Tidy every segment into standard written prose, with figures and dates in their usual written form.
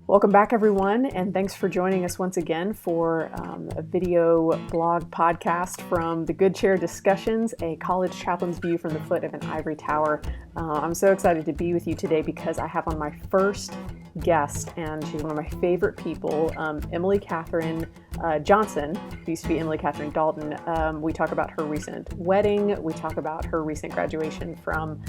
Welcome back, everyone, and thanks for joining us once again for a video blog podcast from the Good Chair Discussions, a college chaplain's view from the foot of an ivory tower. I'm so excited to be with you today because I have on my first guest, and she's one of my favorite people, Emily Katherine Johnson, who used to be Emily Katherine Dalton. We talk about her recent wedding. We talk about her recent graduation from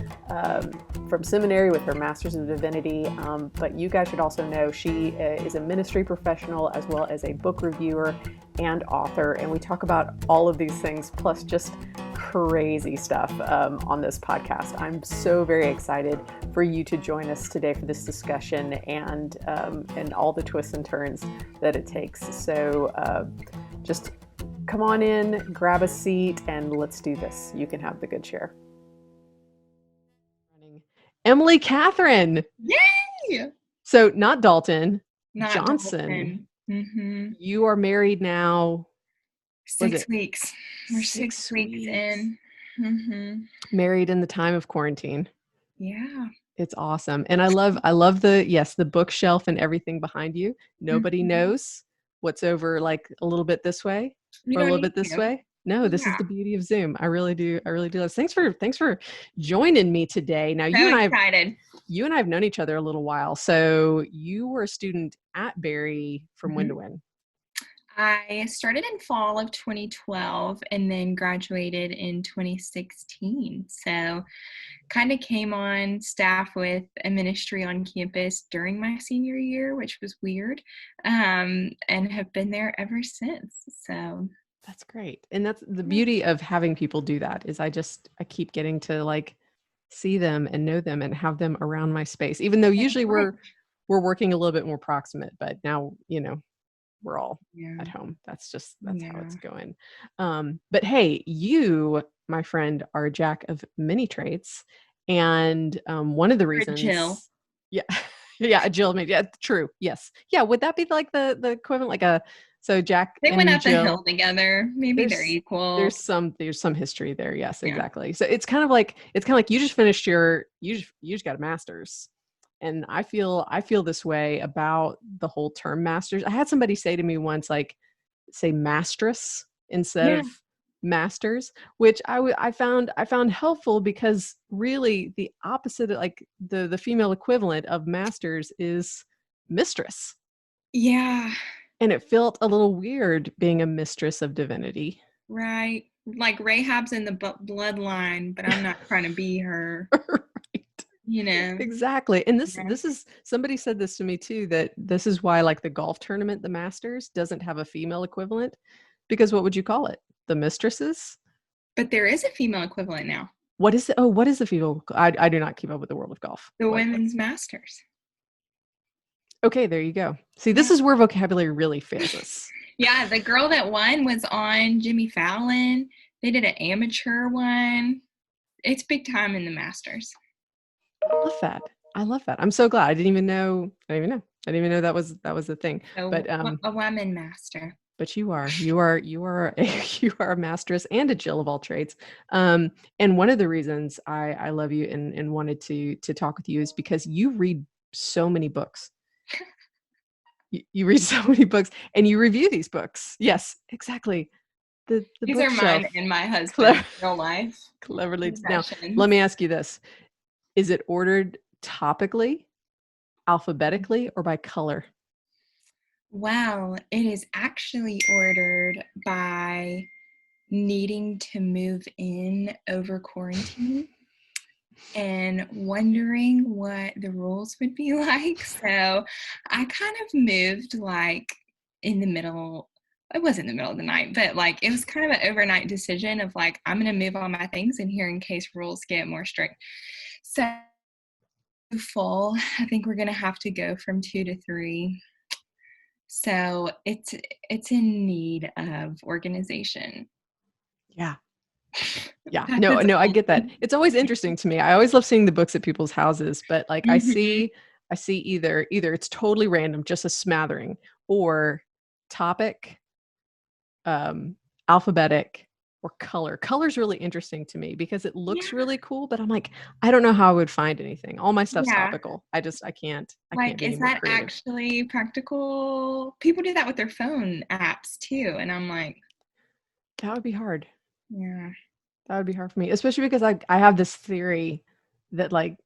seminary with her Master's in Divinity. But you guys should also know she is a ministry professional as well as a book reviewer and author. And we talk about all of these things plus just crazy stuff on this podcast. I'm so very excited for you to join us today for this discussion and all the twists and turns that it takes. So just come on in, grab a seat, and let's do this. You can have the good chair. Emily Katherine. Yay! So not Dalton, Not Johnson. Dalton. Mm-hmm. You are married now. 6 weeks. We're 6 weeks in. Mm-hmm. Married in the time of quarantine. Yeah. It's awesome. And I love the bookshelf and everything behind you. Nobody knows what's over like a little bit this way or a little bit this way. No, this is the beauty of Zoom. I really do. Thanks for joining me today. Now you and I have known each other a little while. So you were a student at Barry from when to when? I started in fall of 2012 and then graduated in 2016. So kind of came on staff with a ministry on campus during my senior year, which was weird, and have been there ever since. So that's great. And that's the beauty of having people do that is I keep getting to like see them and know them and have them around my space, even though usually we're working a little bit more proximate, but now, we're all at home. That's how it's going. But hey, you, my friend, are a jack of many trades. And one of the reasons, Jill. Yeah, Jill. Maybe, yeah, true. Yes. Yeah. Would that be like the equivalent, so Jack they and went up Jill, the hill together. Maybe they're equal. There's some history there. Yes, exactly. So it's kind of like you just finished you just got a master's. And I feel this way about the whole term master's. I had somebody say to me once, like, say masteress instead of masters, which I found helpful because really the opposite, like the female equivalent of masters is mistress. Yeah. And it felt a little weird being a mistress of divinity. Right. Like Rahab's in the bloodline, but I'm not trying to be her. Exactly. And this is, somebody said this to me too, that this is why like the golf tournament, the Masters, doesn't have a female equivalent, because what would you call it? The mistresses? But there is a female equivalent now. What is it? Oh, what is the female? I do not keep up with the world of golf. The women's Masters. Okay, there you go. See, this is where vocabulary really fails us. Yeah, the girl that won was on Jimmy Fallon. They did an amateur one. It's big time in the Masters. I love that. I'm so glad. I didn't even know that was the thing. So, but a woman master. But you are a masteress and a Jill of all trades. And one of the reasons I love you and wanted to talk with you is because you read so many books. You read so many books and you review these books. Yes, exactly. The these are mine and my husband's real life. Cleverly. Now, let me ask you this. Is it ordered topically, alphabetically, or by color? Well, it is actually ordered by needing to move in over quarantine and wondering what the rules would be like. So I kind of moved like in the middle. It wasn't the middle of the night, but like it was kind of an overnight decision of like, I'm going to move all my things in here in case rules get more strict. So full, I think we're going to have to go from 2 to 3. So it's in need of organization. Yeah. No, I get that. It's always interesting to me. I always love seeing the books at people's houses, but like I see either it's totally random, just a smattering, or topic, alphabetic, or color. Color's really interesting to me because it Yeah. looks really cool, but I'm like, I don't know how I would find anything. All my stuff's Yeah. topical. I can't Like, be any is more that creative. actually practical? People do that with their phone apps too. And I'm like, That would be hard. yeah. That would be hard for me, especially because I have this theory that like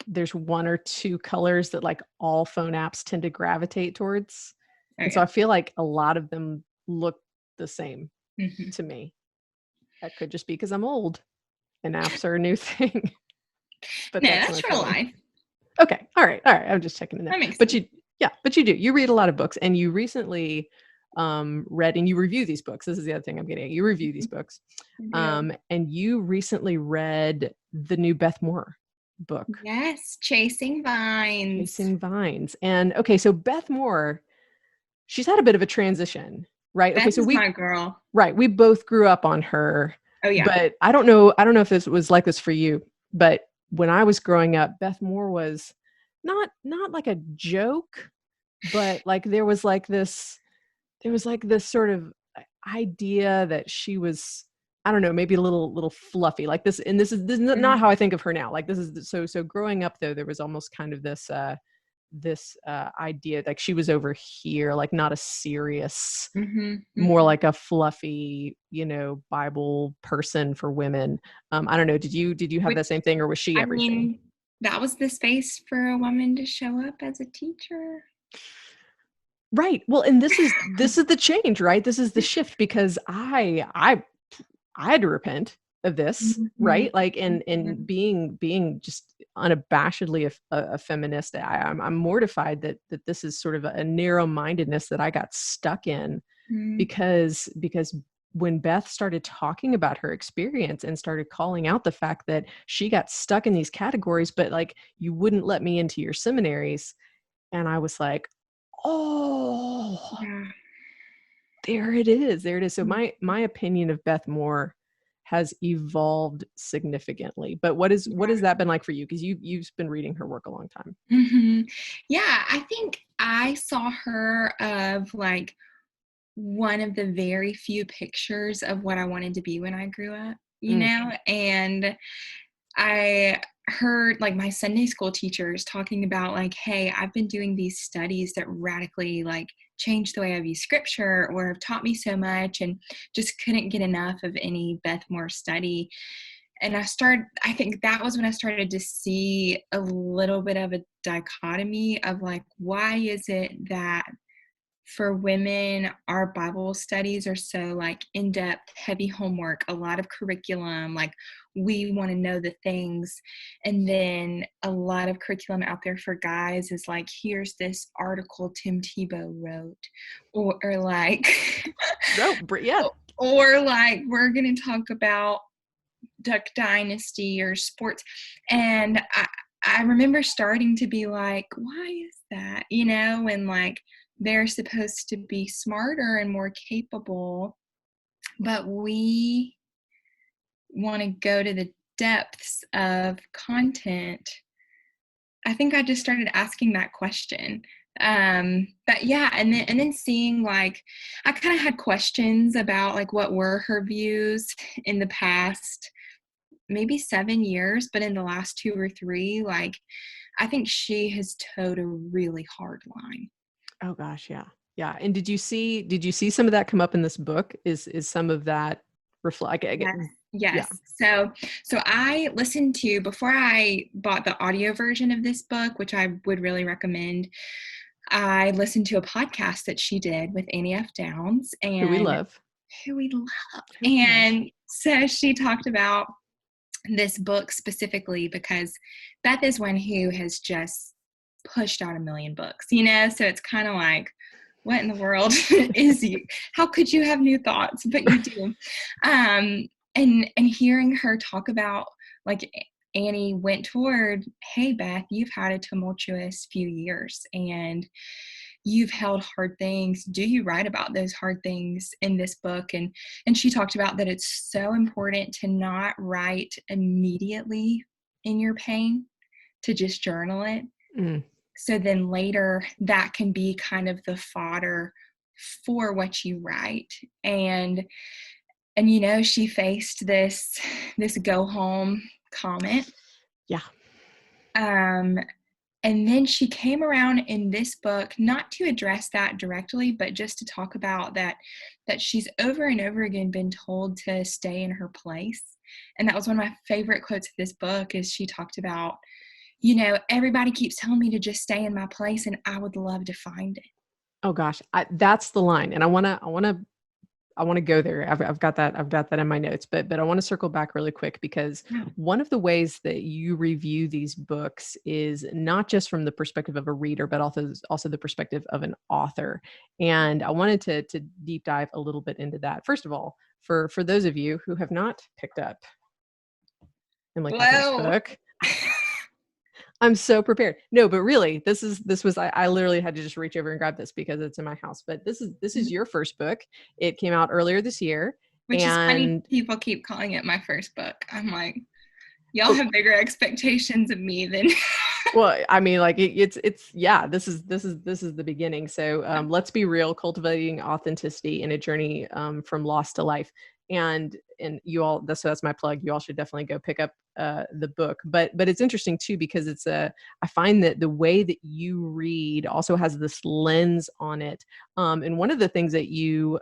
there's one or two colors that like all phone apps tend to gravitate towards. Oh, And so yeah. I feel like a lot of them look the same Mm-hmm. to me. That could just be because I'm old and apps are a new thing. But No, that's that's my real theory. life. Okay. All right. I'm just checking it out. That makes But sense. you do. You read a lot of books and you recently read and you review these books. This is the other thing I'm getting at. You review these books. Yeah. And you recently read the new Beth Moore book, Yes, Chasing Vines. Chasing Vines. And okay, so Beth Moore, she's had a bit of a transition, right? Okay, Beth so is my girl. we both grew up on her, Oh, yeah. but I don't know if this was like this for you, but when I was growing up, Beth Moore was not like a joke, but like there was like this sort of idea that she was, I don't know, maybe a little fluffy like this. And this is not how I think of her now. Like this is so growing up though, there was almost kind of this idea like she was over here, like not a serious, Mm-hmm. more Mm-hmm. like a fluffy, Bible person for women. I don't know. Did you have Which, that same thing, or was she I everything? mean, that was the space for a woman to show up as a teacher. Right. Well, and this is the change, right? This is the shift because I had to repent of this, Mhm, right? Like, and mhm, being just unabashedly a feminist, I'm mortified that this is sort of a narrow-mindedness that I got stuck in mhm. because when Beth started talking about her experience and started calling out the fact that she got stuck in these categories, but like you wouldn't let me into your seminaries, and I was like, oh, Yeah. there it is. There it is. So Mhm. my opinion of Beth Moore has evolved significantly. But what has Yeah. that been like for you? Because you've been reading her work a long time. Mhm. Yeah, I think I saw her of like one of the very few pictures of what I wanted to be when I grew up, Mm, and I heard like my Sunday school teachers talking about like, hey, I've been doing these studies that radically like changed the way I view scripture or have taught me so much, and just couldn't get enough of any Beth Moore study. And I think that was when I started to see a little bit of a dichotomy of like, why is it that for women, our Bible studies are so like in depth, heavy homework, a lot of curriculum, like we want to know the things. And then a lot of curriculum out there for guys is like, here's this article Tim Tebow wrote, or like, no, yeah. or like, we're going to talk about Duck Dynasty or sports. And I remember starting to be like, why is that? And like they're supposed to be smarter and more capable, but we want to go to the depths of content. I think I just started asking that question. But yeah, and then seeing like I kind of had questions about like what were her views in the past maybe 7 years, but in the last 2 or 3, like I think she has towed a really hard line. Oh gosh, yeah. Yeah. And did you see some of that come up in this book? Is some of that reflect Yes. yeah. Yes. So I listened to, before I bought the audio version of this book, which I would really recommend, I listened to a podcast that she did with Annie F. Downs, Who we and love. who we love. Who we love. And so she talked about this book specifically because Beth is one who has just pushed out a million books. So it's kind of like, what in the world is you? How could you have new thoughts? But you do. And hearing her talk about like Annie went toward, hey Beth, you've had a tumultuous few years and you've held hard things. Do you write about those hard things in this book? And she talked about that it's so important to not write immediately in your pain, to just journal it. Mm, So then later that can be kind of the fodder for what you write. And and she faced this go home comment. Yeah. And then she came around in this book, not to address that directly, but just to talk about that she's over and over again been told to stay in her place. And that was one of my favorite quotes of this book, is she talked about, everybody keeps telling me to just stay in my place, and I would love to find it. Oh gosh, that's the line, and I want to go there. I've got that in my notes, but I want to circle back really quick, because one of the ways that you review these books is not just from the perspective of a reader, but also the perspective of an author. And I wanted to deep dive a little bit into that. First of all, for those of you who have not picked up Emily Catherine's Whoa. book, I'm so prepared. No, but really, this was I literally had to just reach over and grab this because it's in my house. But this is your first book. It came out earlier this year. Which is funny, people keep calling it my first book. I'm like, y'all have bigger expectations of me than well, I mean, like it's yeah, this is the beginning. So let's be real, cultivating authenticity in a journey from loss to life. And you all, that's my plug. You all should definitely go pick up the book. But it's interesting too, because I find that the way that you read also has this lens on it. And one of the things that you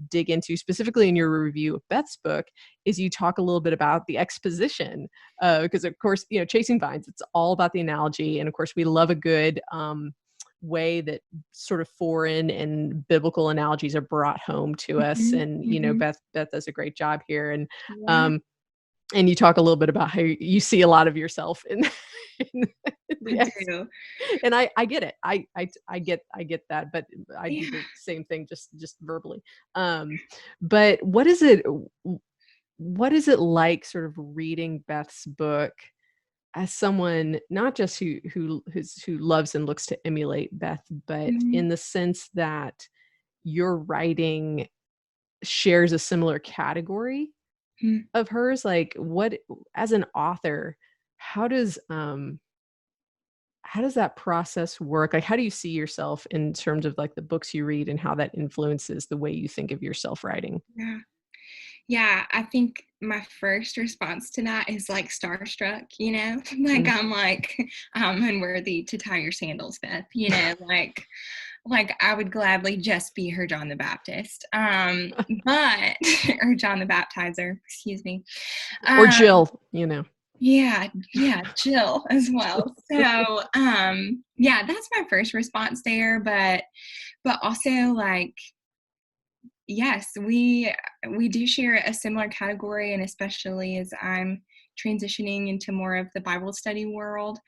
dig into specifically in your review of Beth's book is you talk a little bit about the exposition, because of course, Chasing Vines, it's all about the analogy. And of course, we love a good way that sort of foreign and biblical analogies are brought home to us. And, Beth does a great job here. And you talk a little bit about how you see a lot of yourself in and I get it. I get that, but I do the same thing, just verbally. But what is it like sort of reading Beth's book as someone not just who loves and looks to emulate Beth, but in the sense that your writing shares a similar category of hers? Like, what, as an author, how does that process work? Like, how do you see yourself in terms of like the books you read and how that influences the way you think of yourself writing? Yeah, I think my first response to that is like starstruck, like I'm like, I'm unworthy to tie your sandals, Beth, like I would gladly just be her John the Baptist, but or John the Baptizer, excuse me, or Jill, Yeah, Jill as well. So, yeah, that's my first response there, but also like, yes, we do share a similar category, and especially as I'm transitioning into more of the Bible study world.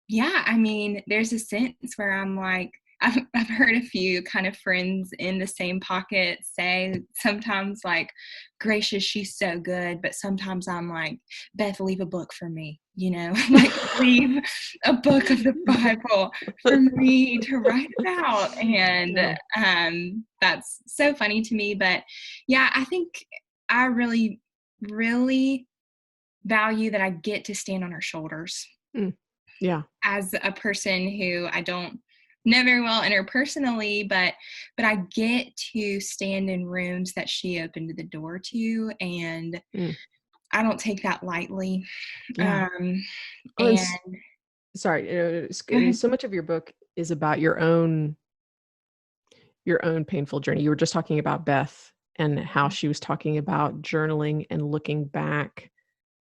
Yeah, I mean, there's a sense where I'm like, I've heard a few kind of friends in the same pocket say sometimes like, gracious, she's so good, but sometimes I'm like, Beth, leave a book for me, like leave a book of the Bible for me to write about. And that's so funny to me. But yeah, I think I really, really value that I get to stand on her shoulders. Yeah. As a person who I don't know very well interpersonally, but I get to stand in rooms that she opened the door to, and I don't take that lightly. Yeah. And sorry, so much of your book is about your own painful journey. You were just talking about Beth and how she was talking about journaling and looking back.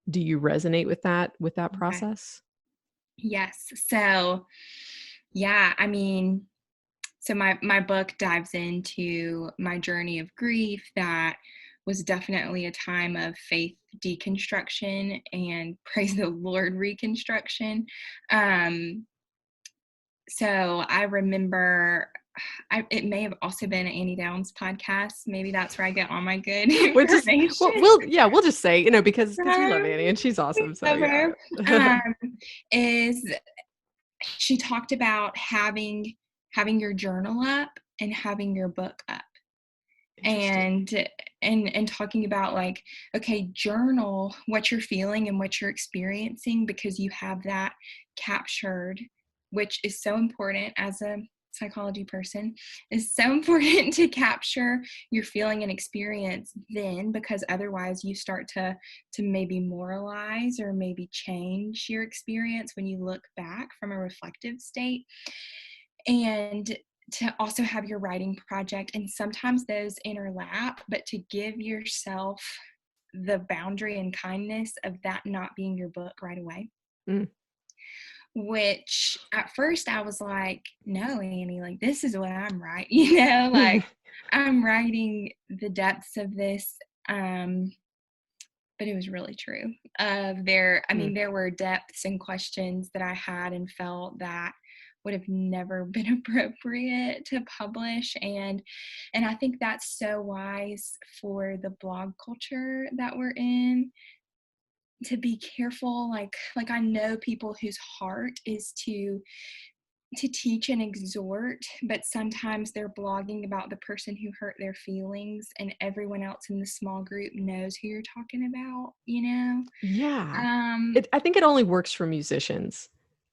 Do you resonate with that process? Yes. So, yeah, I mean, so my book dives into my journey of grief that was definitely a time of faith deconstruction and praise the Lord reconstruction. So I remember it may have also been an Annie Downs podcast. Maybe that's where I get all my good information. We'll just say, because we love Annie and she's awesome. So yeah. Is she talked about having your journal up and having your book up, and talking about like, okay, journal what you're feeling and what you're experiencing, because you have that captured, which is so important as a psychology person, is so important to capture your feeling and experience then, because otherwise you start to maybe moralize or maybe change your experience when you look back from a reflective state. And to also have your writing project, and sometimes those interlap, but to give yourself the boundary and kindness of that not being your book right away. Mm. Which at first I was like, no, Annie, like, this is what I'm writing, like I'm writing the depths of this. But it was really true. There were depths and questions that I had and felt that would have never been appropriate to publish. And I think that's so wise for the blog culture that we're in, to be careful. Like I know people whose heart is to teach and exhort, but sometimes they're blogging about the person who hurt their feelings, and everyone else in the small group knows who you're talking about, Yeah. I think it only works for musicians.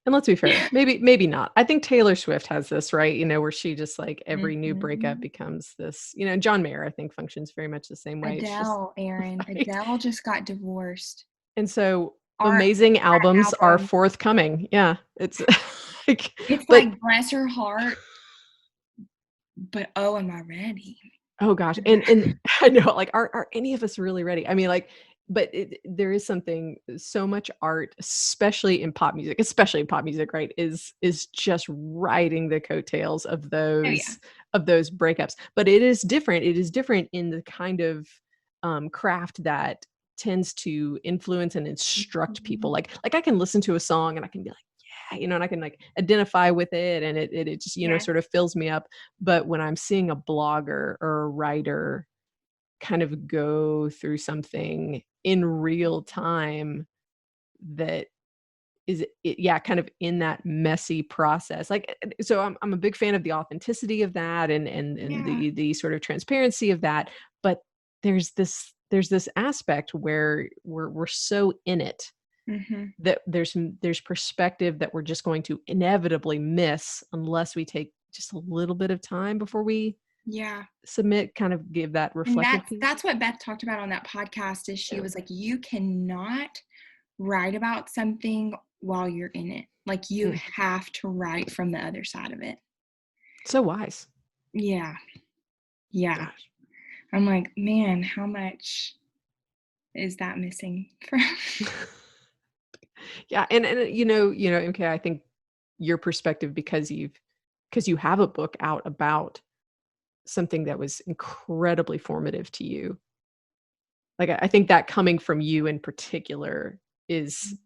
And let's be fair, maybe not. I think Taylor Swift has this, right? Where she just like every new breakup becomes this, John Mayer, I think, functions very much the same way. Adele, Aaron, right? Adele just got divorced. And so amazing albums are forthcoming. Yeah. It's like, like, bless her heart, but oh, am I ready? Oh gosh. And I know, like, are any of us really ready? I mean, like, but there is something, so much art, especially in pop music, right, is just riding the coattails of those breakups. But it is different. It is different in the kind of craft that tends to influence and instruct people. Like I can listen to a song and I can be like, yeah, and I can like identify with it, and it just, sort of fills me up. But when I'm seeing a blogger or a writer kind of go through something in real time that is kind of in that messy process. Like, so I'm a big fan of the authenticity of that, and the sort of transparency of that. But there's this aspect where we're so in it that there's perspective that we're just going to inevitably miss unless we take just a little bit of time before we submit, kind of give that reflective piece. That's what Beth talked about on that podcast, is she was like, you cannot write about something while you're in it. Like, you have to write from the other side of it. So wise. Yeah. Gosh. I'm like, man, how much is that missing from? Yeah. And MK, I think your perspective, because you have a book out about something that was incredibly formative to you. Like, I think that coming from you in particular is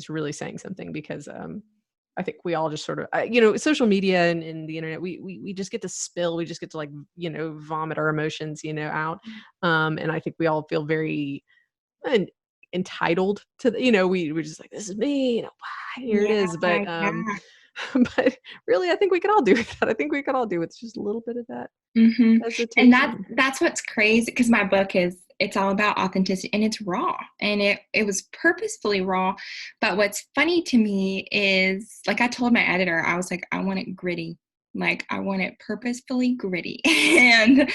really saying something, because I think we all just sort of, social media and the internet, we just get to spill, we just get to, like, vomit our emotions, out. And I think we all feel very entitled to, we're just like, this is me, here it is. But but really, I think we could all do that. I think we could all do with just a little bit of that hesitation. And that's what's crazy, because my book it's all about authenticity, and it's raw, and it was purposefully raw. But what's funny to me is, like, I told my editor, I was like, I want it gritty. Like, I want it purposefully gritty. And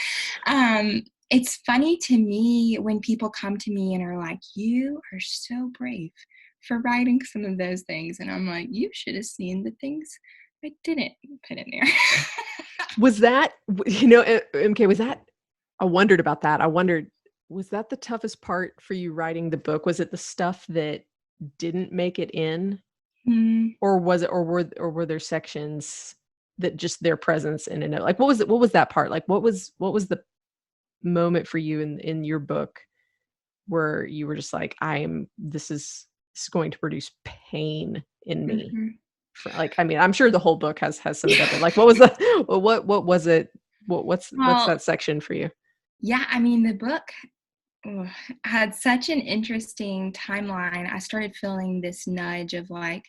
it's funny to me when people come to me and are like, you are so brave for writing some of those things. And I'm like, you should have seen the things I didn't put in there. Was that, MK, was that, I wondered about that. Was that the toughest part for you writing the book? Was it the stuff that didn't make it in? Or was it, or were there sections that just their presence in it? Like, what was that part? Like, what was the moment for you in your book where you were just like, this is going to produce pain in me? Like, I mean, I'm sure the whole book has some of that, but like, what was what was it? What's that section for you? Yeah, I mean, the book had such an interesting timeline. I started feeling this nudge of like,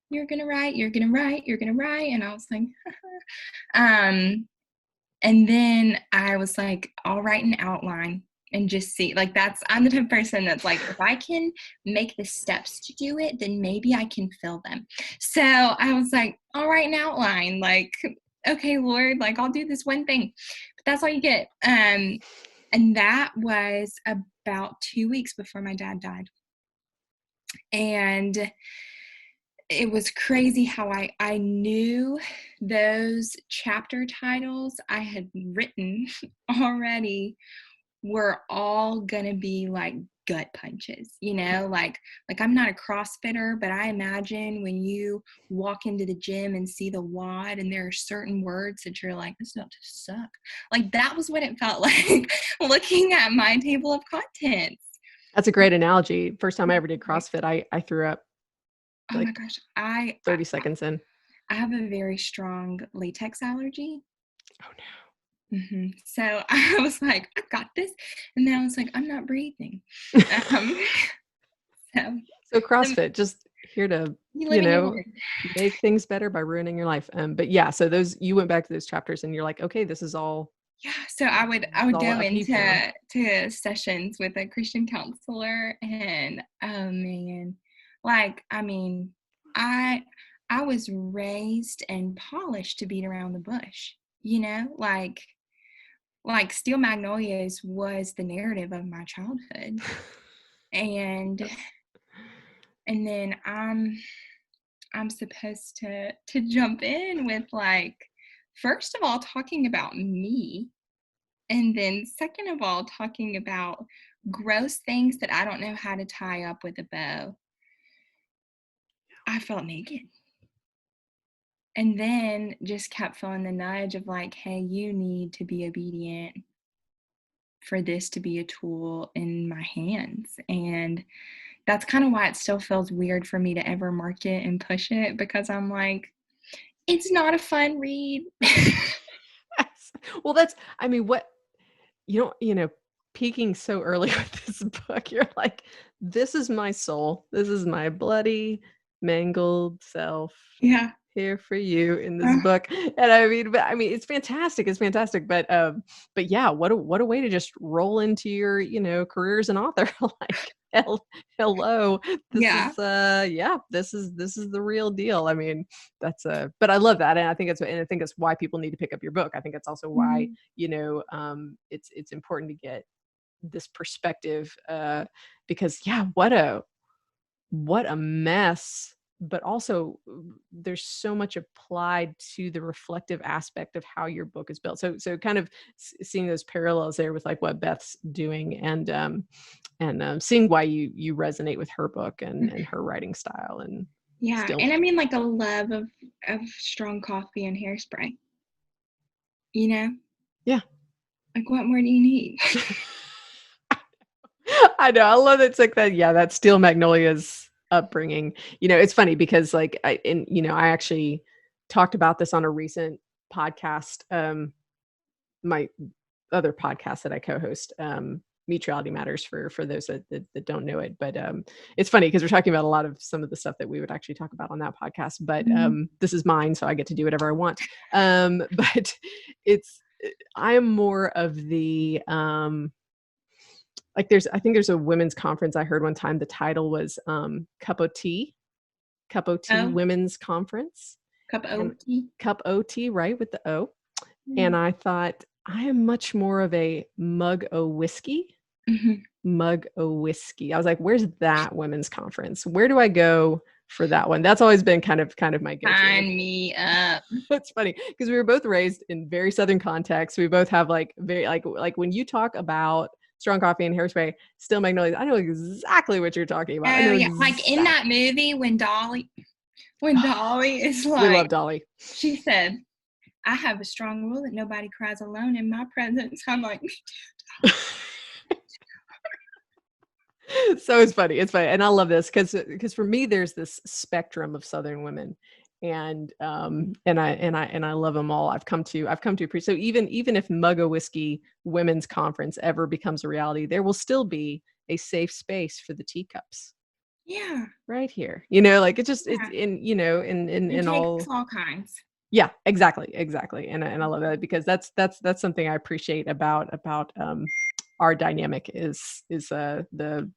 you're gonna write, you're gonna write, you're gonna write, and I was like, and then I was like, I'll write an outline and just see. Like, I'm the type of person that's like, if I can make the steps to do it, then maybe I can fill them. So I was like, I'll write an outline. Like, okay, Lord, like I'll do this one thing, but that's all you get. And that was about 2 weeks before my dad died. And it was crazy how I knew those chapter titles I had written already were all gonna be like gut punches, like I'm not a CrossFitter, but I imagine when you walk into the gym and see the WOD and there are certain words that you're like, this is about to suck. Like that was what it felt like looking at my table of contents. That's a great analogy. First time I ever did CrossFit, I threw up Oh my like gosh, I 30 seconds in. I have a very strong latex allergy. Oh no. So I was like, I've got this. And then I was like, I'm not breathing. Um, so CrossFit, just here to, make things better by ruining your life. But yeah, so you went back to those chapters and you're like, okay, this is all. Yeah. So I would go into sessions with a Christian counselor, and oh man, like, I mean, I was raised and polished to beat around the bush, like Steel Magnolias was the narrative of my childhood. And Yes. and then I'm supposed to jump in with, like, first of all talking about me, and then second of all talking about gross things that I don't know how to tie up with a bow. I felt naked. And then just kept feeling the nudge of like, hey, you need to be obedient for this to be a tool in my hands. And that's kind of why it still feels weird for me to ever market and push it, because I'm like, it's not a fun read. Well, what, peaking so early with this book, you're like, this is my soul. This is my bloody, mangled self. Yeah. Here for you in this book. And I mean, it's fantastic. It's fantastic. But yeah, what a way to just roll into your, career as an author. Like, hello, this is this is the real deal. I mean, but I love that. And I think it's why people need to pick up your book. I think it's also why, it's important to get this perspective, because what a mess. But also there's so much applied to the reflective aspect of how your book is built. So kind of seeing those parallels there with like what Beth's doing, and seeing why you resonate with her book and her writing style. And and I mean, like, a love of strong coffee and hairspray, Yeah. Like, what more do you need? I know. I love it. It's like that. Yeah. That Steel Magnolias upbringing. It's funny because like I actually talked about this on a recent podcast, my other podcast that I co-host, Mutuality Matters, for those that don't know it. But it's funny because we're talking about a lot of some of the stuff that we would actually talk about on that podcast. But this is mine, so I get to do whatever I want. But I'm more of the like I think there's a women's conference I heard one time. The title was Cup O' Tea Women's Conference. Cup O' Tea. Cup O' Tea, right, with the O. And I thought, I am much more of a mug o' whiskey. Mug o' whiskey. I was like, where's that women's conference? Where do I go for that one? That's always been kind of my go-to. Sign me up. It's funny because we were both raised in very Southern contexts. We both have like very like when you talk about strong coffee and hairspray, Steel Magnolias, I know exactly what you're talking about. Oh yeah, like in that movie when Dolly is like, we love Dolly. She said, I have a strong rule that nobody cries alone in my presence. I'm like, so it's funny. And I love this because for me there's this spectrum of Southern women, and I love them all. I've come to appreciate. So even if Muggo Whiskey Women's Conference ever becomes a reality, there will still be a safe space for the teacups. Yeah, right here. Like it just it's in all kinds. Yeah, exactly. And I love that because that's something I appreciate about our dynamic is the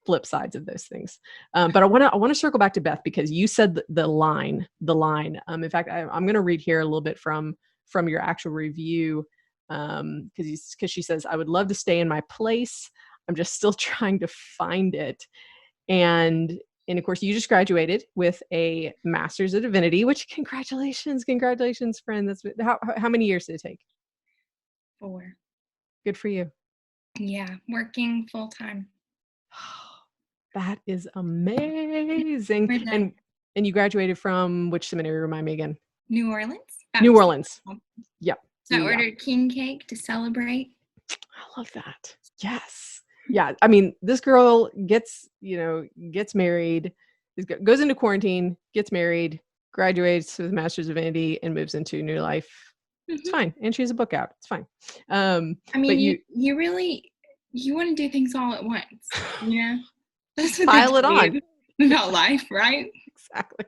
flip sides of those things. But I want to circle back to Beth because you said the line. In fact, I'm going to read here a little bit from from your actual review, because she says, I would love to stay in my place. I'm just still trying to find it. And of course, you just graduated with a master's of divinity, which congratulations, friend. That's how many years did it take? 4. Good for you. Yeah, working full time. That is amazing. We're done. And you graduated from which seminary? Remind me again. New Orleans. New Orleans. Yep. So I Yeah. ordered king cake to celebrate. I love that. Yes. Yeah. I mean, this girl gets married, goes into quarantine, gets married, graduates with a master's of divinity, and moves into new life. It's fine. And she has a book out. It's fine. I mean, but you really, you want to do things all at once, you know? That's what pile it on about life, right? Exactly.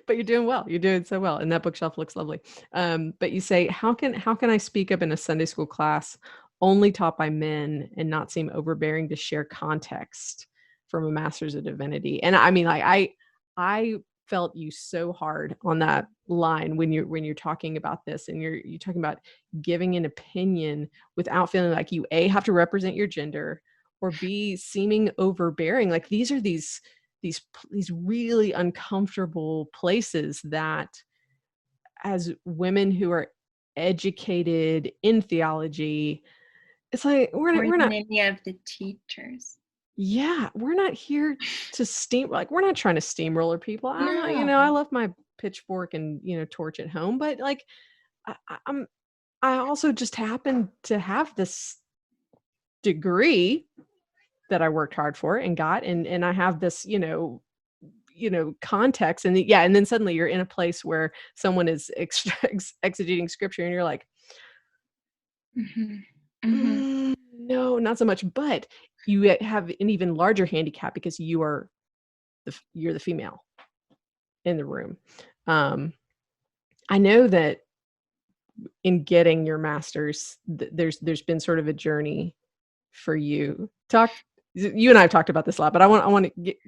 But you're doing well. You're doing so well. And that bookshelf looks lovely. But you say, how can I speak up in a Sunday school class only taught by men and not seem overbearing to share context from a master's of divinity? And I mean, like, I felt you so hard on that line when you're talking about this, and you're talking about giving an opinion without feeling like you have to represent your gender, or B, seeming overbearing. Like, these are these really uncomfortable places that, as women who are educated in theology, it's like we're not any of the teachers. Yeah, we're not here to we're not trying to steamroller people. I love my pitchfork and torch at home, but like I also just happen to have this degree that I worked hard for and got, and I have this context, and and then suddenly you're in a place where someone is exegeting scripture, and you're like, no, not so much. But you have an even larger handicap because you're the female in the room. I know that in getting your master's, there's been sort of a journey for you. You and I have talked about this a lot, but I want to get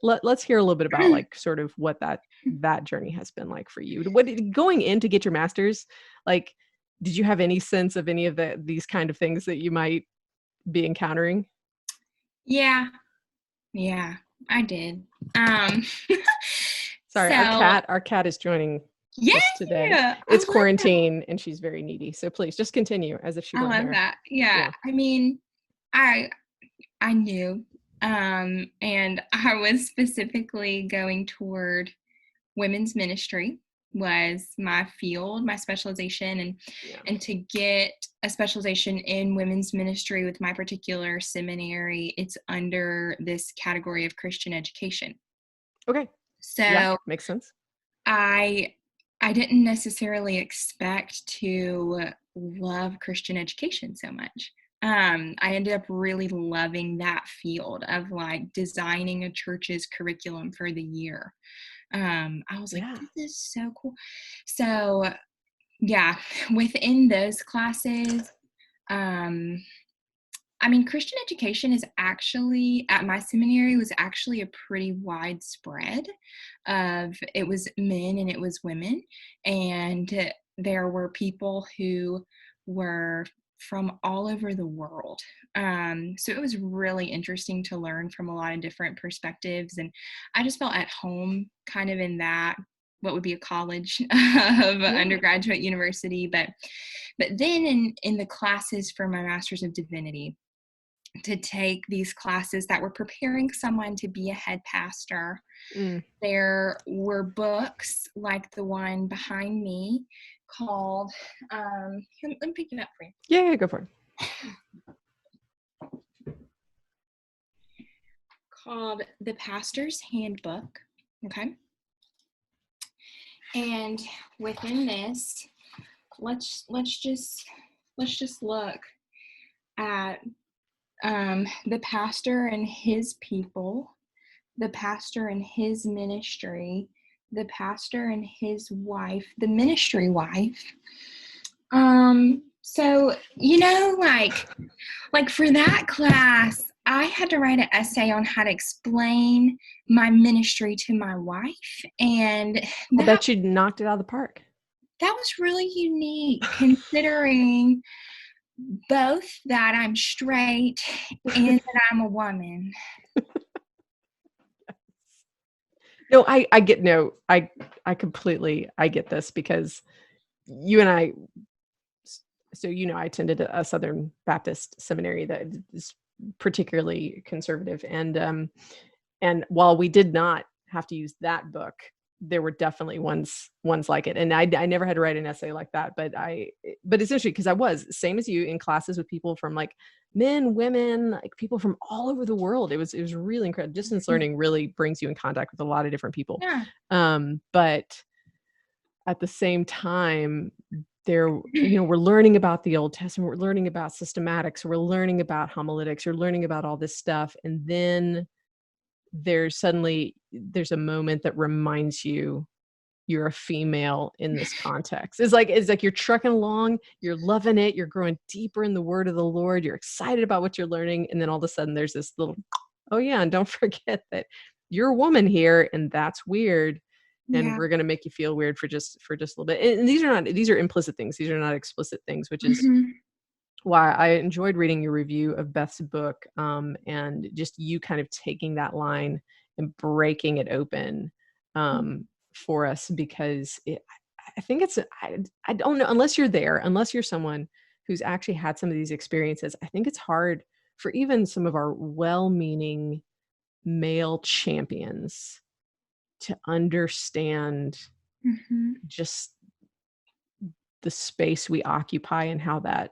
let's hear a little bit about like sort of what that journey has been like for you. Going in to get your master's, like, did you have any sense of any of these kind of things that you might be encountering? Yeah, I did. Sorry, our cat is joining us today. It's quarantine and she's very needy. So please just continue as if she weren't here. I love that. Yeah. I mean, I knew, and I was specifically going toward women's ministry was my field, my specialization, and to get a specialization in women's ministry with my particular seminary, it's under this category of Christian education. Okay. So makes sense. I didn't necessarily expect to love Christian education so much. I ended up really loving that field of like designing a church's curriculum for the year. I was like, this is so cool. So yeah, within those classes, I mean, Christian education is actually, at my seminary, was actually a pretty widespread of, it was men and it was women. And there were people who were from all over the world. So it was really interesting to learn from a lot of different perspectives. And I just felt at home kind of in that, what would be a college of undergraduate university. But then in the classes for my Master's of Divinity, to take these classes that were preparing someone to be a head pastor. There were books like the one behind me called, let me pick it up for you. Yeah, go for it. Called The Pastor's Handbook. Okay. And within this, let's just look at the pastor and his people, the pastor and his ministry, the pastor and his wife, the ministry wife. So, like for that class, I had to write an essay on how to explain my ministry to my wife. And I bet you knocked it out of the park. that was really unique considering both that I'm straight and that I'm a woman. No, I get, no, I completely, I get this because you and I, so, I attended a Southern Baptist seminary that is particularly conservative. And while we did not have to use that book, there were definitely ones like it. And I never had to write an essay like that, but it's interesting because I was same as you in classes with people from like men, women, like people from all over the world. It was really incredible. Distance learning really brings you in contact with a lot of different people. Yeah. But at the same time, we're learning about the Old Testament, we're learning about systematics, we're learning about homiletics, you're learning about all this stuff. And then there's a moment that reminds you you're a female in this context. It's like you're trucking along, you're loving it, you're growing deeper in the word of the Lord, you're excited about what you're learning, and then all of a sudden there's this little, oh yeah, and don't forget that you're a woman here, and that's weird. And Yeah. we're going to make you feel weird for just a little bit. And these are implicit things. These are not explicit things, which is Mm-hmm. why I enjoyed reading your review of Beth's book, and just you kind of taking that line and breaking it open for us, because I think I don't know, unless you're there, unless you're someone who's actually had some of these experiences, I think it's hard for even some of our well-meaning male champions to understand Mm-hmm. just the space we occupy and how that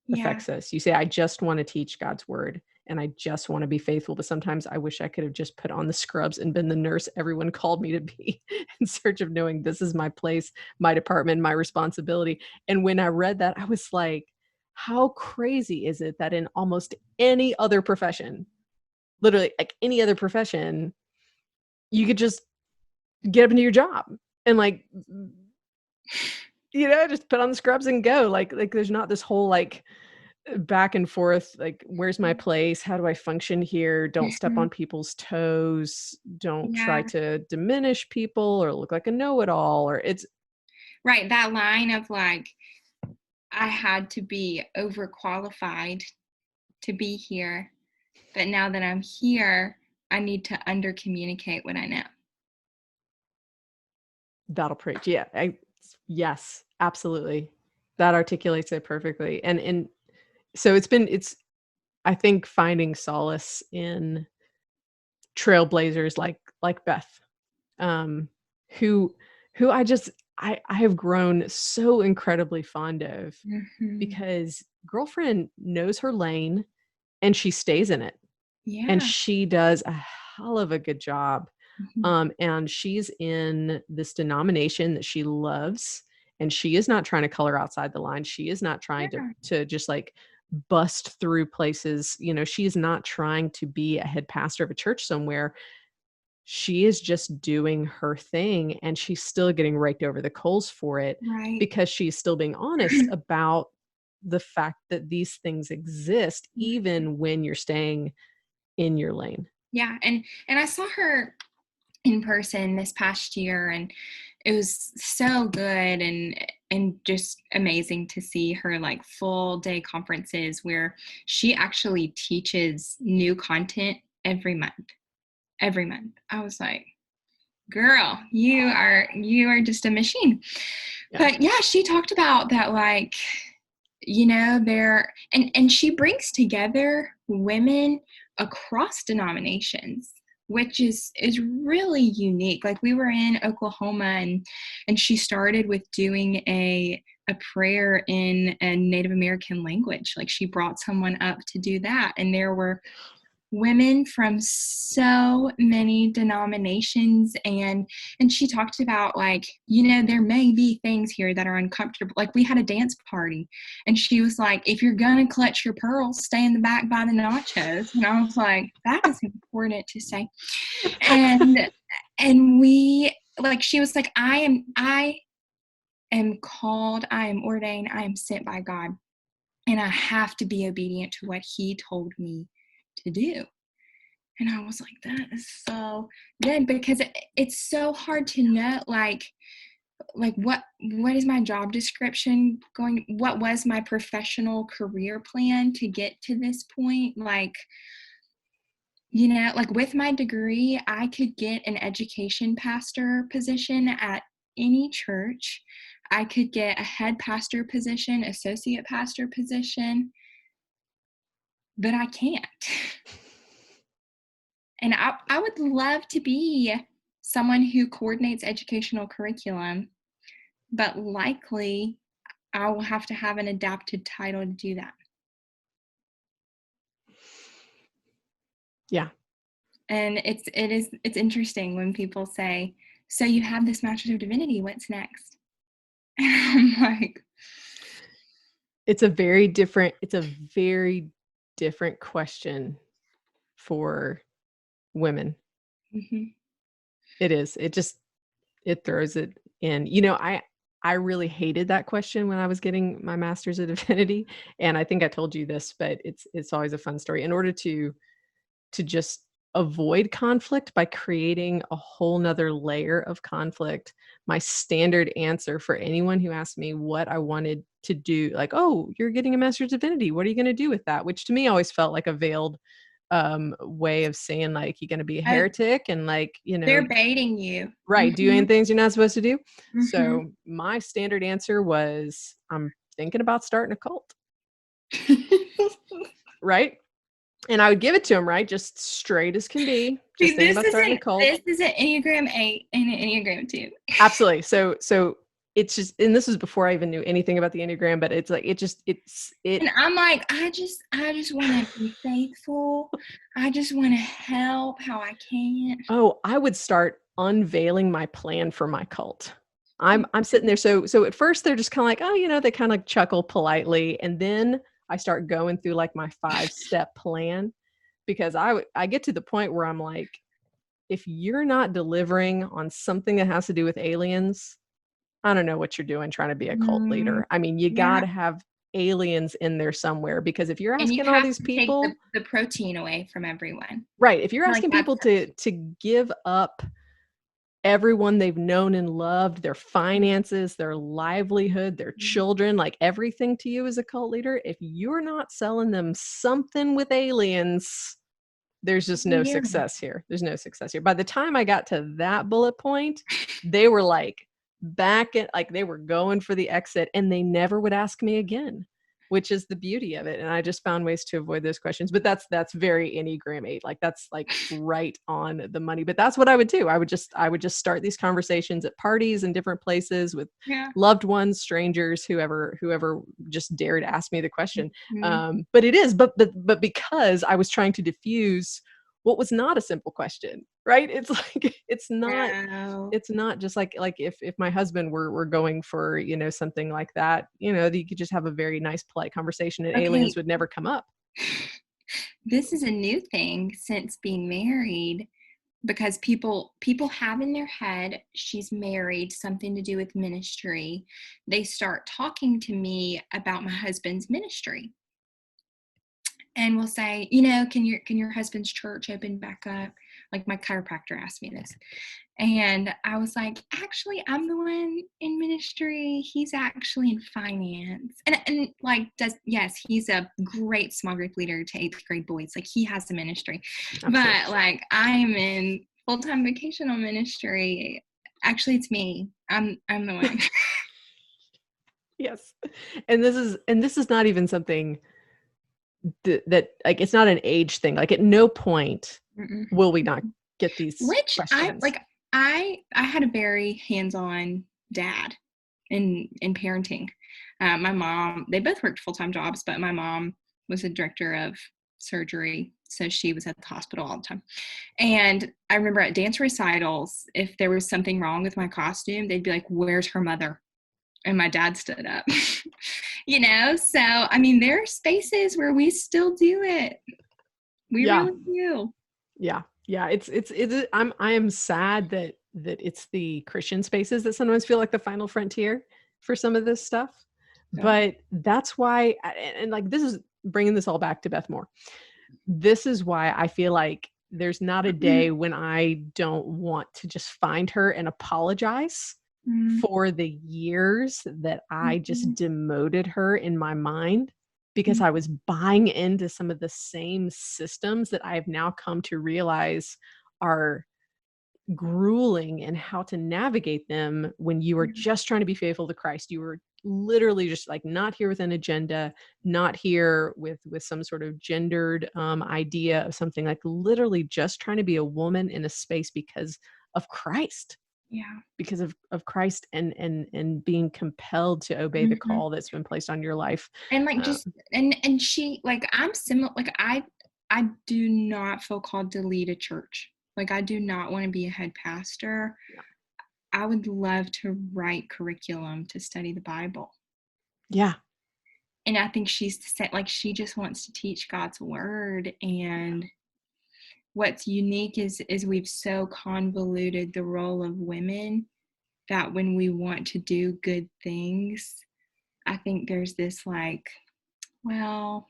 Yeah. affects us. You say, I just want to teach God's word and I just want to be faithful. But sometimes I wish I could have just put on the scrubs and been the nurse everyone called me to be, in search of knowing this is my place, my department, my responsibility. And when I read that, I was like, how crazy is it that in almost any other profession, literally like any other profession, you could just get up into your job and like, just put on the scrubs and go. Like there's not this whole like back and forth, like, where's my place? How do I function here? Don't step Mm-hmm. on people's toes. Don't try Yeah. to diminish people or look like a know-it-all, or it's Right. That line of like, I had to be overqualified to be here, but now that I'm here, I need to under communicate what I know. that'll preach. Yeah. Yes, absolutely. That articulates it perfectly. And so it's I think finding solace in trailblazers like Beth, um, who I have grown so incredibly fond of, Mm-hmm. because girlfriend knows her lane and she stays in it, and Yeah. she does a hell of a good job. Mm-hmm. And she's in this denomination that she loves, and she is not trying to color outside the line. She is not trying to Yeah. just like bust through places. She is not trying to be a head pastor of a church somewhere. She is just doing her thing, and she's still getting raked over the coals for it, Right. because she's still being honest about the fact that these things exist even when you're staying in your lane. Yeah. And I saw her in person this past year, and it was so good and just amazing to see her like full day conferences where she actually teaches new content every month. I was like, girl, you are just a machine. Yeah. But yeah, she talked about that, like, there, and she brings together women across denominations, which is really unique. Like, we were in Oklahoma, and she started with doing a prayer in a Native American language. Like, she brought someone up to do that, and there were women from so many denominations, and she talked about, like, there may be things here that are uncomfortable. Like, we had a dance party, and she was like, if you're gonna clutch your pearls, stay in the back by the nachos. And I was like, that is important to say. And we, like, she was like, I am called, I am ordained, I am sent by God, and I have to be obedient to what he told me to do. And I was like, that is so good, because it's so hard to know, like, like what is my job description going, what was my professional career plan to get to this point? Like, like with my degree, I could get an education pastor position at any church. I could get a head pastor position, associate pastor position, but I can't. And I would love to be someone who coordinates educational curriculum, but likely I will have to have an adapted title to do that. Yeah. And it's interesting when people say, so you have this Master's of Divinity, what's next? And I'm like, It's a very different question for women. mm-hmm. It is. It throws it in. I really hated that question when I was getting my Master's of Divinity. And I think I told you this, but it's always a fun story. In order to just avoid conflict by creating a whole nother layer of conflict, my standard answer for anyone who asked me what I wanted to do, like, oh, you're getting a Master's of Divinity, what are you going to do with that? Which to me always felt like a veiled way of saying, like, you're going to be a heretic and, like, they're baiting you. Right, Mm-hmm. doing things you're not supposed to do. Mm-hmm. So my standard answer was, I'm thinking about starting a cult. Right? And I would give it to him, right? Just straight as can be. Just thinking about starting a cult. This is an Enneagram 8 and an Enneagram 2. Absolutely. So it's just, and this was before I even knew anything about the Enneagram, but it's like, and I'm like, I just want to be faithful. I just want to help how I can. Oh, I would start unveiling my plan for my cult. I'm sitting there. So at first they're just kind of like, oh, they kind of like chuckle politely. And then I start going through like my 5-step plan, because I get to the point where I'm like, if you're not delivering on something that has to do with aliens, I don't know what you're doing trying to be a cult leader. I mean, you got to have aliens in there somewhere, because if you're asking all these people, take the protein away from everyone. Right. If you're asking people to give up everyone they've known and loved, their finances, their livelihood, their children, like everything to you as a cult leader, if you're not selling them something with aliens, there's just no success here. There's no success here. By the time I got to that bullet point, they were like back at, like, they were going for the exit, and they never would ask me again, which is the beauty of it. And I just found ways to avoid those questions. But that's very Enneagram 8. Like, that's like right on the money. But that's what I would do. I would just start these conversations at parties and different places with loved ones, strangers, whoever just dared ask me the question. But it is, but because I was trying to diffuse what was not a simple question, right? It's like, it's not just like if my husband were going for, something like that, you could just have a very nice, polite conversation, and aliens would never come up. This is a new thing since being married, because people have in their head, she's married, something to do with ministry. They start talking to me about my husband's ministry. And we'll say, can your husband's church open back up? Like, my chiropractor asked me this. And I was like, actually, I'm the one in ministry. He's actually in finance. And like, yes, he's a great small group leader to 8th grade boys. Like, he has a ministry. Absolutely. But like, I'm in full-time vocational ministry. Actually, it's me. I'm the one. Yes. And this is not even something that like, it's not an age thing. Like, at no point will we not get these questions. I had a very hands-on dad in parenting. My mom, they both worked full-time jobs, but my mom was a director of surgery, so she was at the hospital all the time. And I remember at dance recitals, if there was something wrong with my costume, they'd be like, "Where's her mother?" And my dad stood up. So I mean, there are spaces where we still do it. We really do. Yeah. I am sad that it's the Christian spaces that sometimes feel like the final frontier for some of this stuff. But that's why, and like, this is bringing this all back to Beth Moore. This is why I feel like there's not a day when I don't want to just find her and apologize for the years that I just demoted her in my mind because I was buying into some of the same systems that I have now come to realize are grueling, and how to navigate them when you are just trying to be faithful to Christ. You were literally just like not here with an agenda, not here with some sort of gendered idea of something, like literally just trying to be a woman in a space because of Christ. Yeah. Because of Christ, and being compelled to obey the call that's been placed on your life. And like just and she, like, I'm similar, like I do not feel called to lead a church. Like, I do not want to be a head pastor. Yeah. I would love to write curriculum to study the Bible. Yeah. And I think she's said, like, she just wants to teach God's word. And what's unique is we've so convoluted the role of women that when we want to do good things, I think there's this like, well,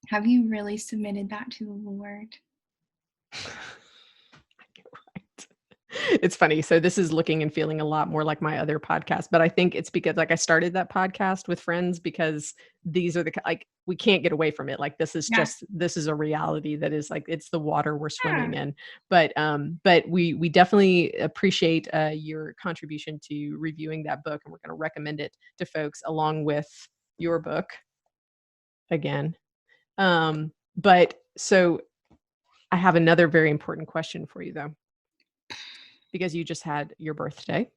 have you really submitted that to the Lord? Right. It's funny. So this is looking and feeling a lot more like my other podcast, but I think it's because like I started that podcast with friends because these are like, we can't get away from it. Like this is Yeah. this is a reality that is like, it's the water we're swimming in. But we definitely appreciate your contribution to reviewing that book, and we're going to recommend it to folks along with your book again. But so I have another very important question for you though, because you just had your birthday.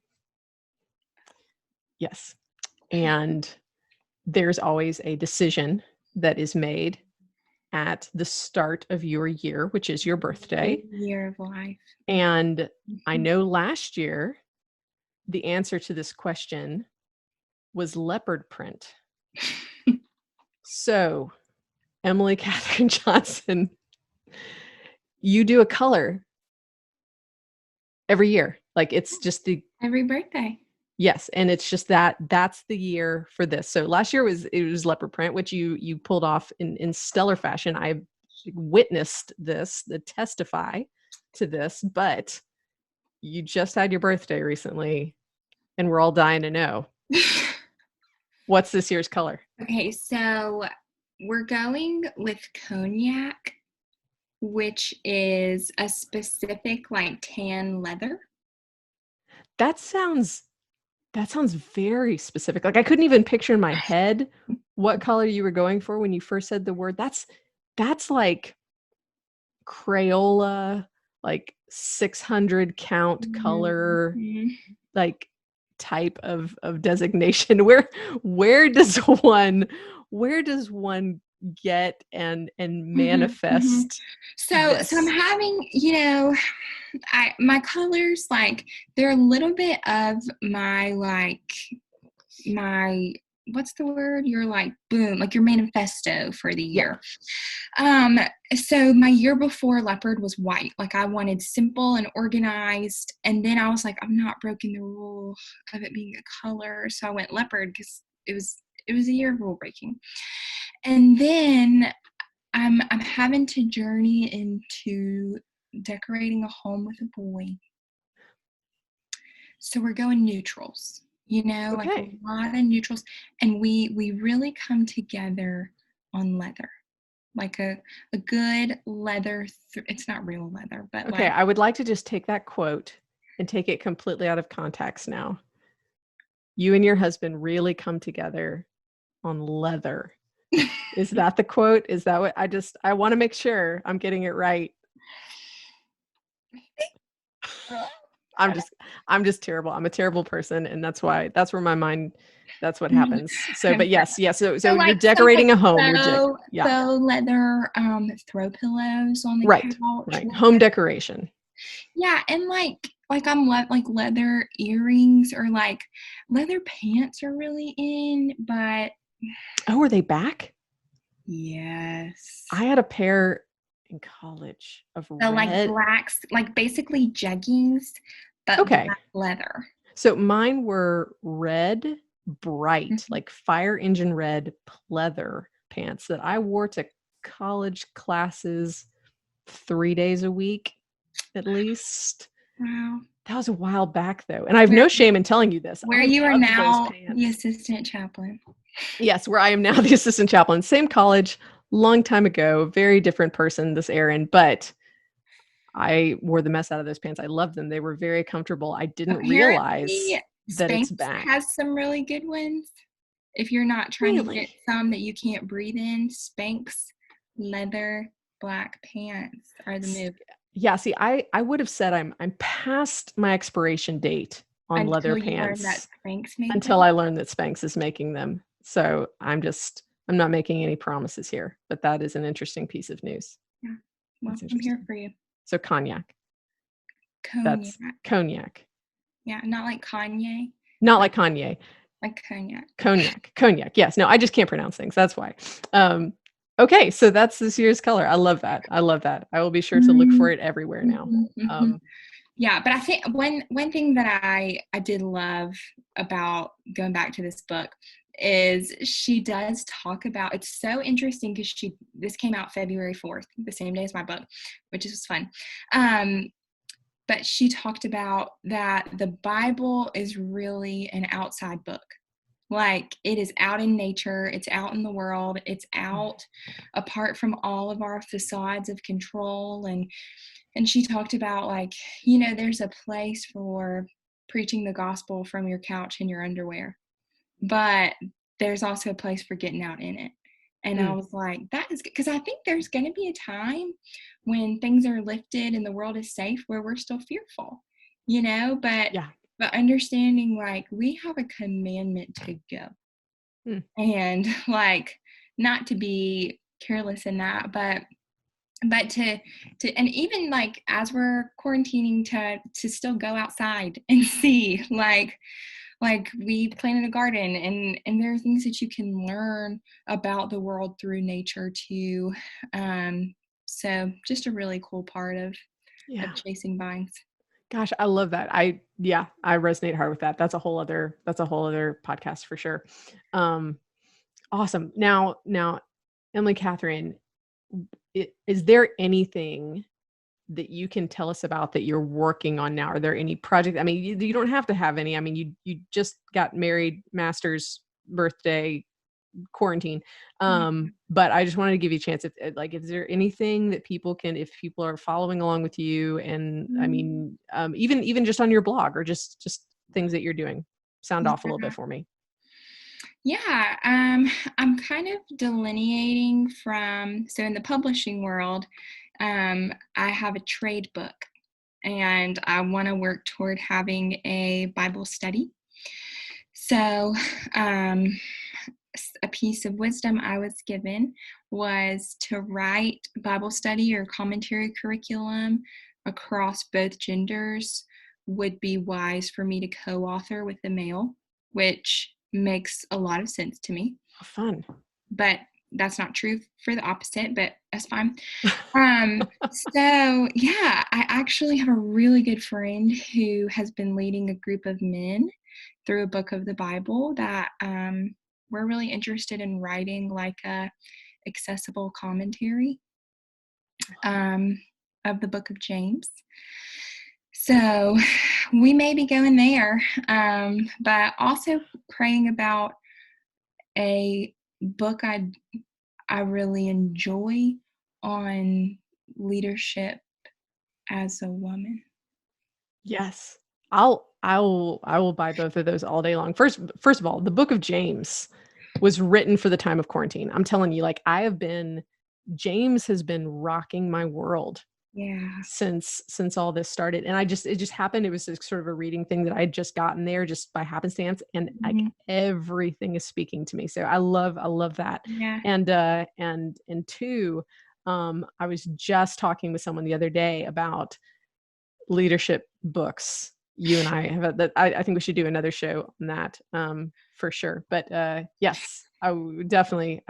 Yes. And there's always a decision that is made at the start of your year, which is your birthday. Year of life. And I know last year, the answer to this question was leopard print. So, Emily Katherine Johnson, you do a color every year. Like it's just every birthday. Yes, and it's just that's the year for this. So last year it was leopard print, which you pulled off in stellar fashion. I witnessed this, the testify to this, but you just had your birthday recently, and we're all dying to know. What's this year's color? Okay, so we're going with cognac, which is a specific like tan leather. That sounds very specific. Like I couldn't even picture in my head what color you were going for when you first said the word. That's like Crayola, like 600 count color, like type of designation. Where does one get and manifest? So I'm having, my colors, like they're a little bit of my what's the word? Your like boom, like your manifesto for the year. So my year before leopard was white. Like I wanted simple and organized. And then I was like, I'm not breaking the rule of it being a color. So I went leopard because it was a year of rule breaking. And then I'm having to journey into decorating a home with a boy. So we're going neutrals. Like a lot of neutrals. And we really come together on leather, like a good leather. It's not real leather, but okay. I would like to just take that quote and take it completely out of context now. You and your husband really come together on leather. Is that the quote? Is that what I want to make sure I'm getting it right. I'm just terrible. I'm a terrible person. And that's where my mind, that's what happens. So, but yes. So you're decorating a home. Faux leather, throw pillows on the couch. Right. Home decoration. Yeah. And like I'm like leather earrings, or like leather pants are really in, but. Oh, are they back? Yes. I had a pair in college of red. Like blacks, like basically jeggings, but black leather. So mine were red, bright, like fire engine red pleather pants that I wore to college classes 3 days a week, at least. Wow. That was a while back though. And I have where no shame in telling you this. where I you are loved those now the pants. assistant chaplain. Yes, where I am now the assistant chaplain. Same college, long time ago, very different person, this Erin, but I wore the mess out of those pants. I loved them. They were very comfortable. I didn't realize Apparently, that it's Spanx back. has some really good ones. If you're not trying to get Really? some that you can't breathe in, Spanx leather black pants are the move. Yeah, see, I would have said I'm past my expiration date on leather Until you learn that pants Spanx made until them. I learned that Spanx is making them. So I'm not making any promises here, but that is an interesting piece of news. Yeah. Well, That's I'm here interesting. for you. So cognac. That's Cognac. cognac. Yeah, not like Kanye, Not but like Kanye. like cognac. Cognac. Yes. No, I just can't pronounce things. That's why. Okay, so that's this year's color. I love that. I love that. I will be sure to look for it everywhere now. Mm-hmm. Yeah, but I think one thing that I did love about going back to this book is she does talk about, it's so interesting because this came out February 4th, the same day as my book, which is fun. But she talked about that the Bible is really an outside book. Like, it is out in nature, it's out in the world, it's out apart from all of our facades of control. And she talked about, like, there's a place for preaching the gospel from your couch in your underwear, but there's also a place for getting out in it. And I Mm, was like, that is good, because I think there's going to be a time when things are lifted and the world is safe where we're still fearful, but yeah. understanding, like, we have a commandment to go, Mm, and like, not to be careless in that, but to and even, like, as we're quarantining, to still go outside and see, like we planted a garden, and there are things that you can learn about the world through nature too. So just a really cool part of yeah. chasing vines. Gosh, I love that. I resonate hard with that. That's a whole other podcast for sure. Um, awesome. Now, Emily Catherine, is there anything that you can tell us about that you're working on now? Are there any projects? I mean, you don't have to have any. I mean, you just got married, master's, birthday, quarantine. Yeah. But I just wanted to give you a chance. Like, is there anything that if people are following along with you, and I Mm, mean, even just on your blog, or just things that you're doing, sound off a little bit yeah. for me. Yeah, I'm kind of delineating from, so in the publishing world, I have a trade book, and I want to work toward having a Bible study. So, um, a piece of wisdom I was given was to write Bible study or commentary curriculum across both genders would be wise for me to co-author with a male, which makes a lot of sense to me. Oh, fun. But that's not true for the opposite, but that's fine. So yeah, I actually have a really good friend who has been leading a group of men through a book of the Bible that we're really interested in writing, like a accessible commentary um, of the book of James. So we may be going there, but also praying about a book I really enjoy on leadership as a woman. Yes. I will buy both of those all day long. First of all, the book of James was written for the time of quarantine. I'm telling you, like, James has been rocking my world Yeah. since all this started. And it just happened. It was just sort of a reading thing that I had just gotten there just by happenstance. And like, Mhm. everything is speaking to me. So I love that. Yeah. And two, I was just talking with someone the other day about leadership books. You and I have that. I think we should do another show on that, for sure. But yes, I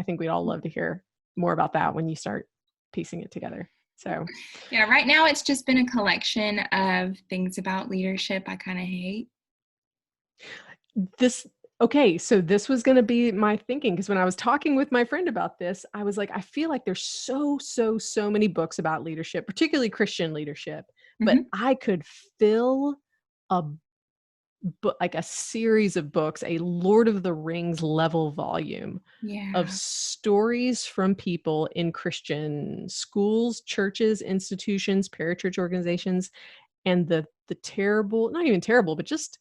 think we'd all love to hear more about that when you start piecing it together. So Yeah. Right now, it's just been a collection of things about leadership I kind of hate. this okay, so this was going to be my thinking, because when I was talking with my friend about this, I was like, I feel like there's so many books about leadership, particularly Christian leadership, but Hmm. I could fill a book, like a series of books, a Lord of the Rings level volume of Yeah. stories from people in Christian schools, churches, institutions, parachurch organizations, and the terrible, not even terrible, but just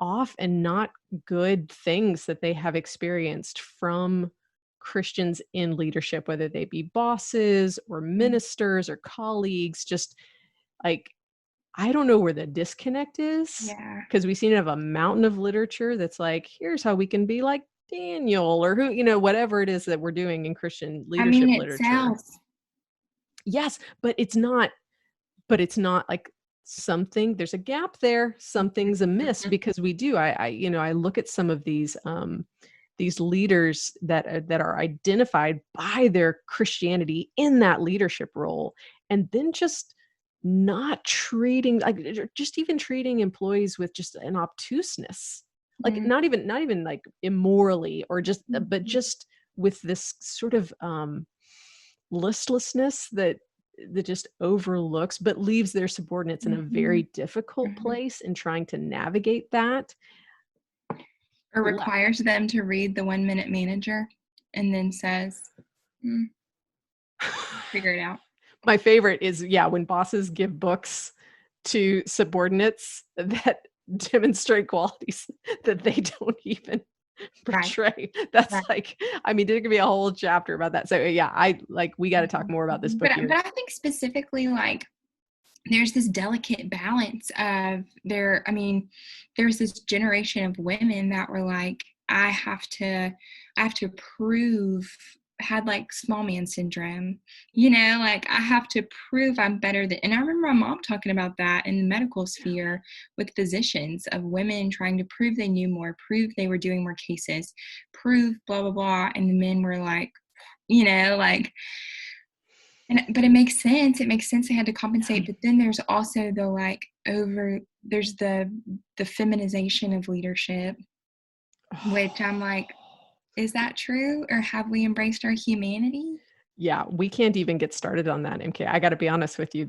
off and not good things that they have experienced from Christians in leadership, whether they be bosses or Mm. ministers or colleagues. Just like, I don't know where the disconnect is, Yeah. because we seem to have a mountain of literature that's like, here's how we can be like Daniel, or who, whatever it is that we're doing in Christian I mean, leadership it literature. sells. Yes, but it's not like something, there's a gap there, something's amiss, because we do, I look at some of these leaders that are identified by their Christianity in that leadership role, and then just not treating, like, just even treating employees with just an obtuseness, like Mm. not even like immorally, or just but Mhm. just with this sort of listlessness that just overlooks, but leaves their subordinates in a very Mhm. difficult Mhm. place in trying to navigate that. Or La- requires them to read the 1 Minute Manager and then says, "Mm, figure it out." My favorite is, yeah, when bosses give books to subordinates that demonstrate qualities that they don't even Right, portray. That's right. like, I mean, there could be a whole chapter about that. So yeah, we got to talk more about this book But here. I think specifically, like, there's this delicate balance of there. I mean, there's this generation of women that were like, I have to prove, had like small man syndrome, like I have to prove I'm better than. And I remember my mom talking about that in the medical sphere with physicians, of women trying to prove they knew more, prove they were doing more cases, prove blah blah blah, and the men were like, like, but it makes sense. It makes sense they had to compensate, but then there's also the, like, there's the feminization of leadership, which I'm like, is that true, or have we embraced our humanity? Yeah, we can't even get started on that, MK. I got to be honest with you.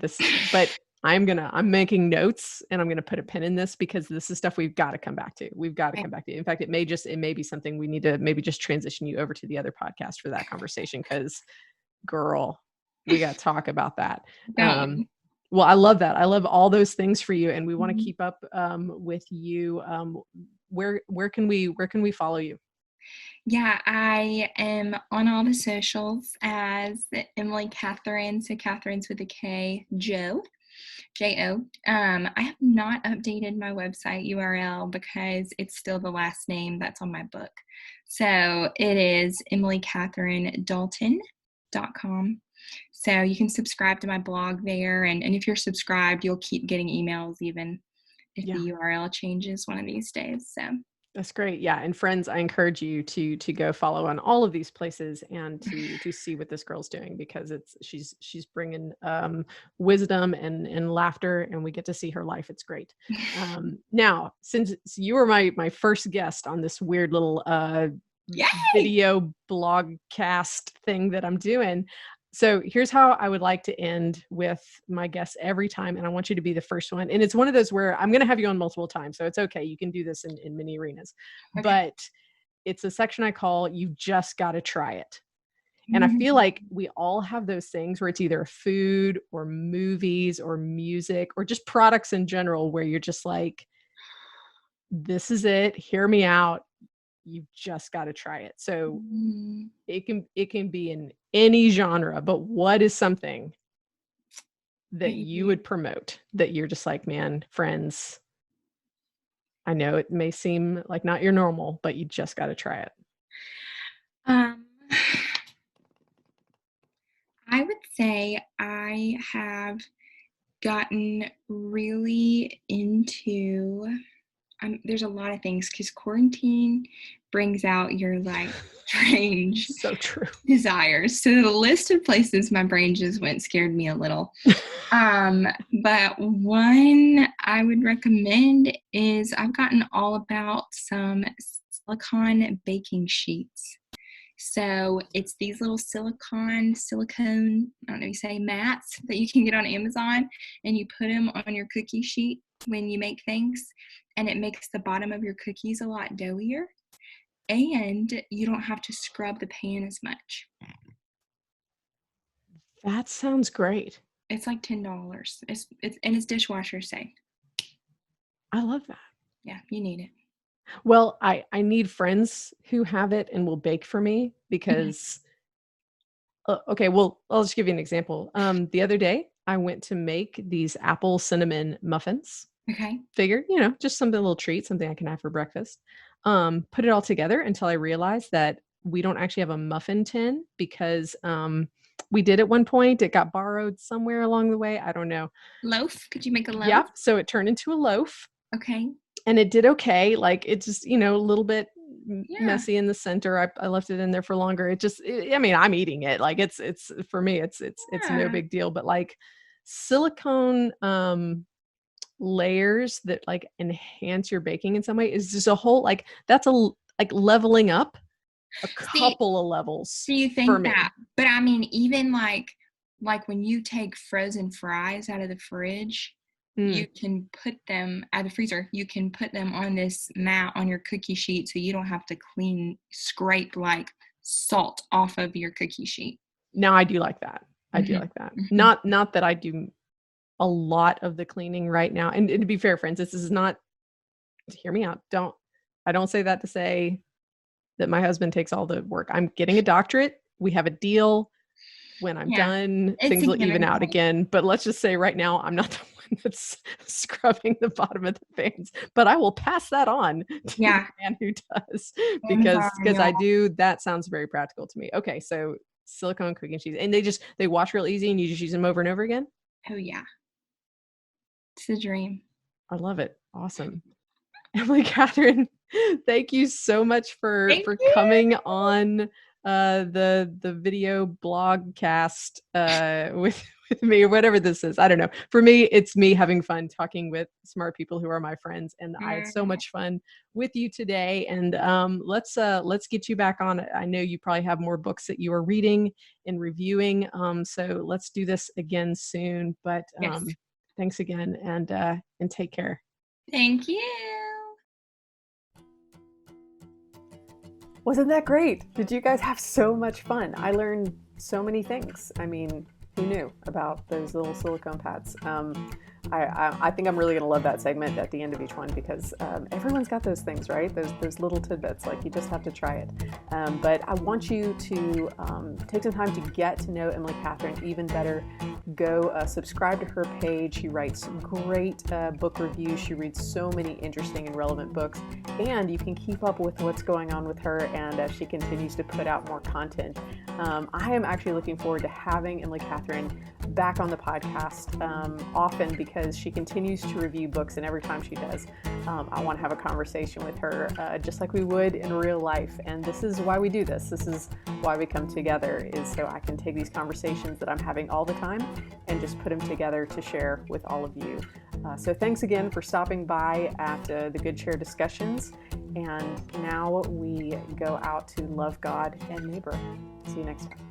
But I'm making notes, and I'm gonna put a pin in this, because this is stuff we've got to come back to. We've got to Right. come back to. In fact, it may be something we need to maybe just transition you over to the other podcast for that conversation, because girl, we got to talk about that. Don't Um, we? well, I love that. I love all those things for you, and we want to Mhm. keep up with you. Where can we follow you? Yeah, I am on all the socials as Emily Katherine, so Catherine's with a K, J-O. I have not updated my website URL because it's still the last name that's on my book. So it is emilykatherinedalton.com. So you can subscribe to my blog there. And if you're subscribed, you'll keep getting emails even if the Yeah. URL changes one of these days. So That's great. Yeah, and friends, I encourage you to go follow on all of these places, and to see what this girl's doing, because she's bringing wisdom and laughter, and we get to see her life. It's great. Now, since you were my first guest on this weird little yay! video blog cast thing that I'm doing. So here's how I would like to end with my guests every time. And I want you to be the first one. And it's one of those where I'm going to have you on multiple times. So it's okay. You can do this in many arenas. Okay. But it's a section I call "You've Just Got to Try It." And I feel Mm. like we all have those things where it's either food or movies or music or just products in general, where you're just like, this is it. Hear me out. You've just got to try it. So Mm. it can be in any genre, but what is something That that you you would promote, that you're just like, man, friends, I know it may seem like not your normal, but you just got to try it. um I would say I have gotten really into, there's a lot of things because quarantine brings out your, like, strange So true. desires. So the list of places my brain just went scared me a little. But one I would recommend is I've gotten all about some silicone baking sheets. So it's these little silicone, I don't know, you say mats that you can get on Amazon, and you put them on your cookie sheet when you make things, and it makes the bottom of your cookies a lot doughier, and you don't have to scrub the pan as much. That sounds great. It's like $10. It's dishwasher safe. I love that. Yeah, you need it. Well, I need friends who have it and will bake for me because, okay, well, I'll just give you an example. The other day I went to make these apple cinnamon muffins. Okay. Figured, just something, a little treat, something I can have for breakfast. Put it all together until I realized that we don't actually have a muffin tin because we did at one point. It got borrowed somewhere along the way. I don't know. Loaf? Could you make a loaf? Yep. So it turned into a loaf. Okay. And it did okay. Like it just, a little bit Yeah. messy in the center. I left it in there for longer. I mean, I'm eating it. Like it's for me, it's no big deal. But like silicone layers that like enhance your baking in some way is just a whole like that's like leveling up a couple of levels. Do you think for me. that? But I mean, even like when you take frozen fries out of the fridge, you can put them out of the freezer. You can put them on this mat on your cookie sheet, so you don't have to scrape like salt off of your cookie sheet. Now I do like that. I do like that. Not that I do a lot of the cleaning right now. And to be fair, friends, this is not, hear me out. I don't say that to say that my husband takes all the work. I'm getting a doctorate. We have a deal. When I'm done, things will even out again. But let's just say right now, I'm not the one that's scrubbing the bottom of the pans, but I will pass that on to the man who does because I do. That sounds very practical to me. Okay. So silicone cooking sheets, and they wash real easy and you just use them over and over again. Oh yeah. It's a dream. I love it. Awesome. Emily, Katherine, thank you so much for coming on the video blogcast with me, or whatever this is. I don't know. For me, it's me having fun talking with smart people who are my friends, and I had so much fun with you today. And let's get you back on. I know you probably have more books that you are reading and reviewing. So let's do this again soon. But thanks again, and take care. Thank you. Wasn't that great? Did you guys have so much fun? I learned so many things. I mean, who knew about those little silicone pads? I think I'm really going to love that segment at the end of each one because everyone's got those things, right? Those little tidbits, like you just have to try it. But I want you to take some time to get to know Emily Katherine even better. Go subscribe to her page. She writes great book reviews. She reads so many interesting and relevant books. And you can keep up with what's going on with her and as she continues to put out more content. I am actually looking forward to having Emily Katherine back on the podcast often because she continues to review books, and every time she does, I want to have a conversation with her just like we would in real life. And this is why we do this. This is why we come together, is so I can take these conversations that I'm having all the time and just put them together to share with all of you. So thanks again for stopping by at the Good Chair Discussions. And now we go out to love God and neighbor. See you next time.